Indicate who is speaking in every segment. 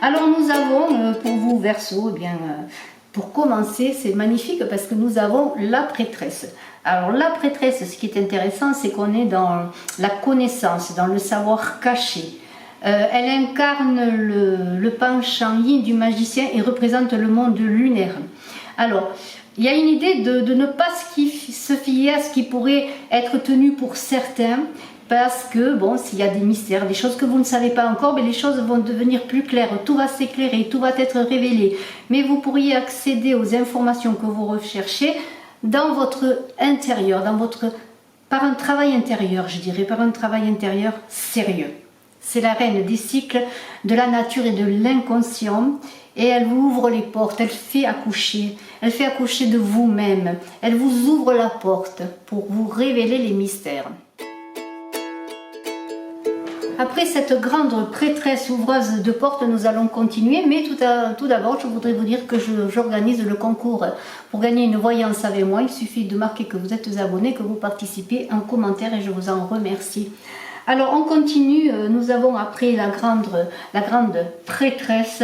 Speaker 1: Alors nous avons pour vous Verseau, eh bien, pour commencer, c'est magnifique parce que nous avons la prêtresse. Alors la prêtresse, ce qui est intéressant, c'est qu'on est dans la connaissance, dans le savoir caché. Elle incarne le penchant yin du magicien et représente le monde lunaire. Alors, il y a une idée de ne pas se fier à ce qui pourrait être tenu pour certains, parce que, bon, s'il y a des mystères, des choses que vous ne savez pas encore, mais les choses vont devenir plus claires, tout va s'éclairer, tout va être révélé. Mais vous pourriez accéder aux informations que vous recherchez dans votre intérieur, par un travail intérieur, je dirais, par un travail intérieur sérieux. C'est la reine des cycles, de la nature et de l'inconscient, et elle vous ouvre les portes, elle fait accoucher de vous-même, elle vous ouvre la porte pour vous révéler les mystères. Après cette grande prêtresse ouvreuse de portes, nous allons continuer, mais tout d'abord, je voudrais vous dire que j'organise le concours pour gagner une voyance avec moi. Il suffit de marquer que vous êtes abonné, que vous participez en commentaire et je vous en remercie. Alors on continue, nous avons après la grande prêtresse,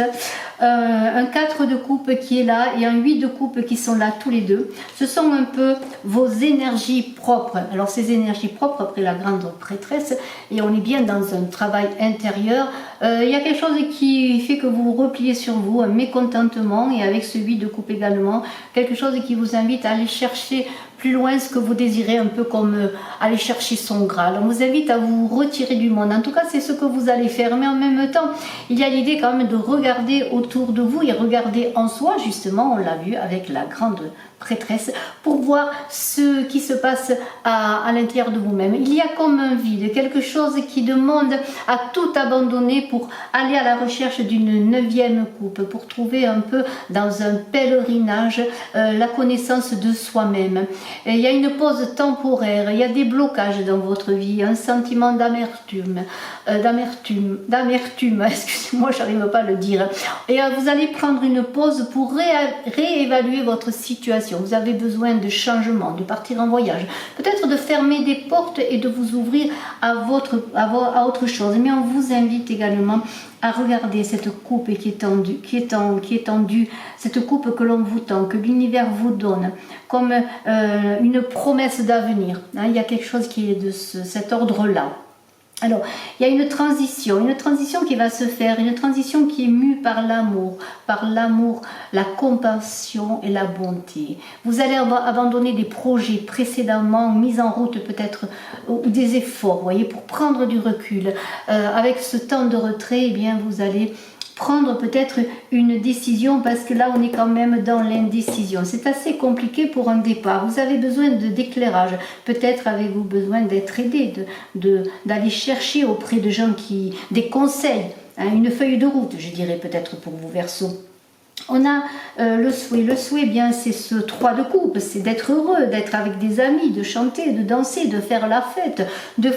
Speaker 1: un 4 de coupe qui est là et un 8 de coupe qui sont là tous les deux. Ce sont un peu vos énergies propres. Alors ces énergies propres après la grande prêtresse, et on est bien dans un travail intérieur, il y a quelque chose qui fait que vous vous repliez sur vous, un mécontentement, et avec ce 8 de coupe également, quelque chose qui vous invite à aller chercher plus loin ce que vous désirez, un peu comme aller chercher son Graal. On vous invite à vous retirer du monde. En tout cas, c'est ce que vous allez faire. Mais en même temps, il y a l'idée quand même de regarder autour de vous et regarder en soi, justement, on l'a vu avec la grande prêtresse, pour voir ce qui se passe à l'intérieur de vous-même. Il y a comme un vide, quelque chose qui demande à tout abandonner pour aller à la recherche d'une 9e coupe, pour trouver un peu dans un pèlerinage la connaissance de soi-même. Il y a une pause temporaire, il y a des blocages dans votre vie, un sentiment d'amertume, excusez-moi, j'arrive pas à le dire. Et vous allez prendre une pause pour réévaluer votre situation. Vous avez besoin de changement, de partir en voyage, peut-être de fermer des portes et de vous ouvrir à autre chose. Mais on vous invite également à regarder cette coupe qui est tendue, cette coupe que l'on vous tend, que l'univers vous donne, comme une promesse d'avenir. Il y a quelque chose qui est de cet ordre-là. Alors, il y a une transition qui va se faire, une transition qui est mue par l'amour, la compassion et la bonté. Vous allez abandonner des projets précédemment mis en route peut-être, ou des efforts, vous voyez, pour prendre du recul. Avec ce temps de retrait, eh bien, vous allez prendre peut-être une décision, parce que là on est quand même dans l'indécision. C'est assez compliqué pour un départ. Vous avez besoin d'éclairage. Peut-être avez-vous besoin d'être aidé, d'aller chercher auprès de gens des conseils, une feuille de route, je dirais peut-être pour vous Verseaux. On a le souhait, bien c'est ce 3 de coupe, c'est d'être heureux, d'être avec des amis, de chanter, de danser, de faire la fête, de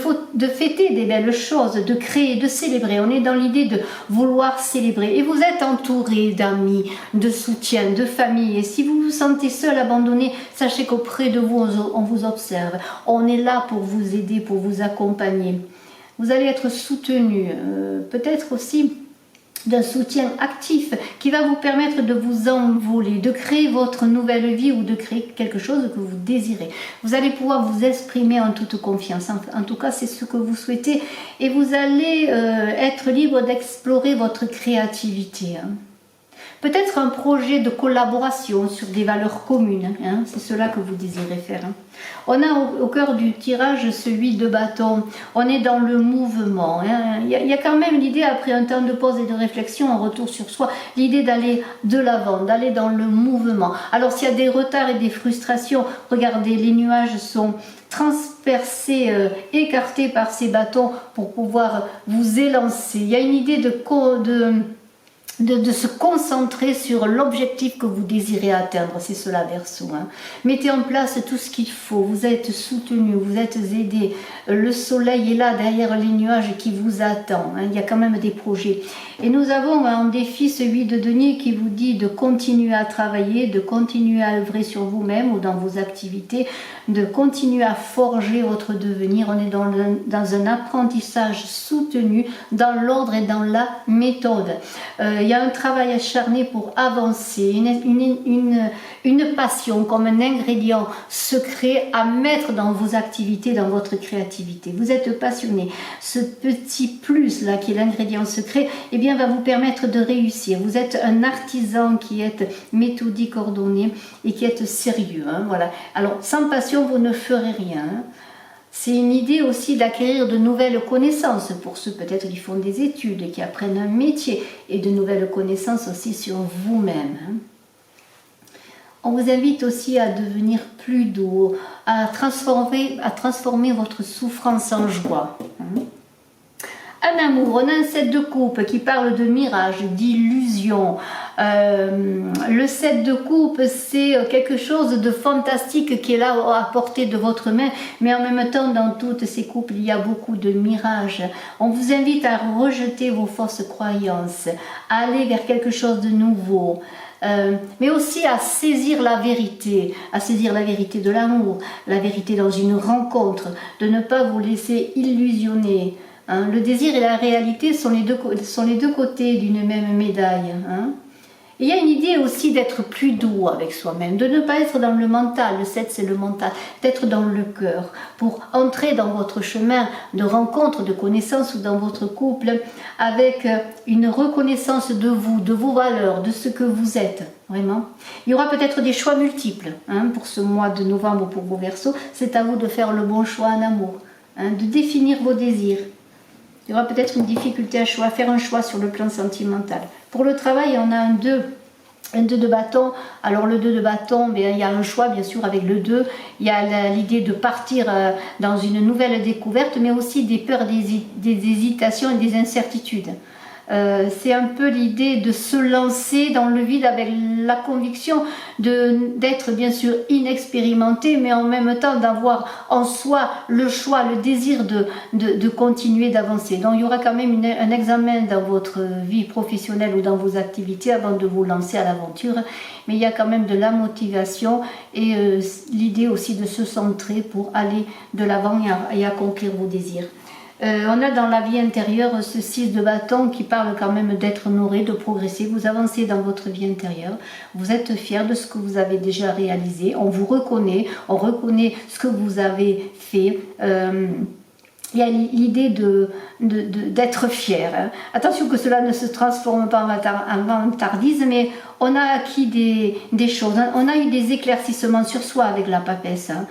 Speaker 1: fêter des belles choses, de créer, de célébrer. On est dans l'idée de vouloir célébrer et vous êtes entouré d'amis, de soutien, de famille. Et si vous vous sentez seul, abandonné, sachez qu'auprès de vous, on vous observe. On est là pour vous aider, pour vous accompagner. Vous allez être soutenu, peut-être aussi d'un soutien actif qui va vous permettre de vous envoler, de créer votre nouvelle vie ou de créer quelque chose que vous désirez. Vous allez pouvoir vous exprimer en toute confiance. En tout cas, c'est ce que vous souhaitez et vous allez être libre d'explorer votre créativité. Peut-être un projet de collaboration sur des valeurs communes, c'est cela que vous désirez faire. On a au cœur du tirage celui de bâton, on est dans le mouvement. Il y a quand même l'idée, après un temps de pause et de réflexion, un retour sur soi, l'idée d'aller de l'avant, d'aller dans le mouvement. Alors s'il y a des retards et des frustrations, regardez, les nuages sont transpercés, écartés par ces bâtons pour pouvoir vous élancer. Il y a une idée de se concentrer sur l'objectif que vous désirez atteindre, c'est cela Verseau. Mettez en place tout ce qu'il faut, vous êtes soutenu, vous êtes aidé, le soleil est là derrière les nuages qui vous attend, il y a quand même des projets. Et nous avons en défi celui de denier qui vous dit de continuer à travailler, de continuer à œuvrer sur vous-même ou dans vos activités, de continuer à forger votre devenir. On est dans un apprentissage soutenu, dans l'ordre et dans la méthode. Il Il y a un travail acharné pour avancer, une passion comme un ingrédient secret à mettre dans vos activités, dans votre créativité. Vous êtes passionné. Ce petit plus là qui est l'ingrédient secret, eh bien va vous permettre de réussir. Vous êtes un artisan qui est méthodique, ordonné et qui est sérieux. Hein, voilà. Alors sans passion, vous ne ferez rien. Hein. C'est une idée aussi d'acquérir de nouvelles connaissances pour ceux peut-être qui font des études, qui apprennent un métier et de nouvelles connaissances aussi sur vous-même. On vous invite aussi à devenir plus doux, à transformer votre souffrance en joie. Un amour, on a un 7 de coupe qui parle de mirage, d'illusion. Le 7 de coupe, c'est quelque chose de fantastique qui est là à portée de votre main, mais en même temps, dans toutes ces coupes, il y a beaucoup de mirages. On vous invite à rejeter vos fausses croyances, à aller vers quelque chose de nouveau. Mais aussi à saisir la vérité de l'amour, la vérité dans une rencontre, de ne pas vous laisser illusionner. Hein, le désir et la réalité sont les deux côtés d'une même médaille. Hein. Et il y a une idée aussi d'être plus doux avec soi-même, de ne pas être dans le mental, le 7 c'est le mental, d'être dans le cœur, pour entrer dans votre chemin de rencontre, de connaissance ou dans votre couple, avec une reconnaissance de vous, de vos valeurs, de ce que vous êtes, vraiment. Il y aura peut-être des choix multiples hein, pour ce mois de novembre pour vos Verseaux, c'est à vous de faire le bon choix en amour, hein, de définir vos désirs. Il y aura peut-être une difficulté à faire un choix sur le plan sentimental. Pour le travail, on a un 2 de bâton. Alors le 2 de bâton, bien, il y a un choix bien sûr avec le 2. Il y a l'idée de partir dans une nouvelle découverte, mais aussi des peurs, des hésitations et des incertitudes. C'est un peu l'idée de se lancer dans le vide avec la conviction d'être bien sûr inexpérimenté, mais en même temps d'avoir en soi le choix, le désir de continuer d'avancer. Donc il y aura quand même un examen dans votre vie professionnelle ou dans vos activités avant de vous lancer à l'aventure, mais il y a quand même de la motivation et l'idée aussi de se centrer pour aller de l'avant et accomplir vos désirs. On a dans la vie intérieure ce 6 de bâton qui parle quand même d'être honoré, de progresser. Vous avancez dans votre vie intérieure, vous êtes fier de ce que vous avez déjà réalisé, on vous reconnaît, on reconnaît ce que vous avez fait. Il y a l'idée d'être fier. Hein. Attention que cela ne se transforme pas en vantardisme, mais on a acquis des choses. On a eu des éclaircissements sur soi avec la papesse. Hein.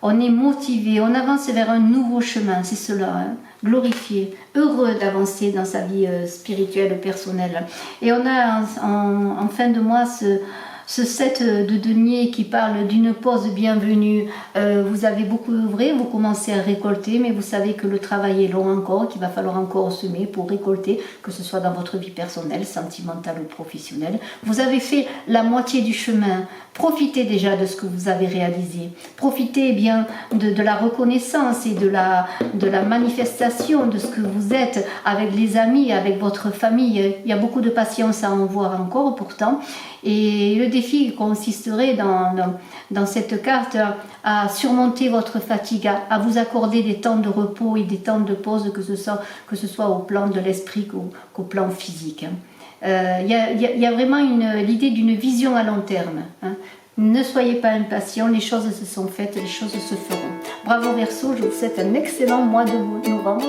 Speaker 1: On est motivé, on avance vers un nouveau chemin, c'est cela. Hein. Glorifié, heureux d'avancer dans sa vie spirituelle, personnelle. Et on a en fin de mois ce 7 de denier qui parle d'une pause bienvenue. Vous avez beaucoup œuvré, vous commencez à récolter, mais vous savez que le travail est long encore, qu'il va falloir encore semer pour récolter, que ce soit dans votre vie personnelle, sentimentale ou professionnelle. Vous avez fait la moitié du chemin. Profitez déjà de ce que vous avez réalisé. Profitez bien de la reconnaissance et de la manifestation de ce que vous êtes avec les amis, avec votre famille. Il y a beaucoup de patience à en voir encore pourtant. Et le défi consisterait dans cette carte à surmonter votre fatigue, à vous accorder des temps de repos et des temps de pause, que ce soit au plan de l'esprit qu'au plan physique. Il y a vraiment l'idée d'une vision à long terme. Hein. Ne soyez pas impatients, les choses se sont faites, les choses se feront. Bravo Verseau, je vous souhaite un excellent mois de novembre.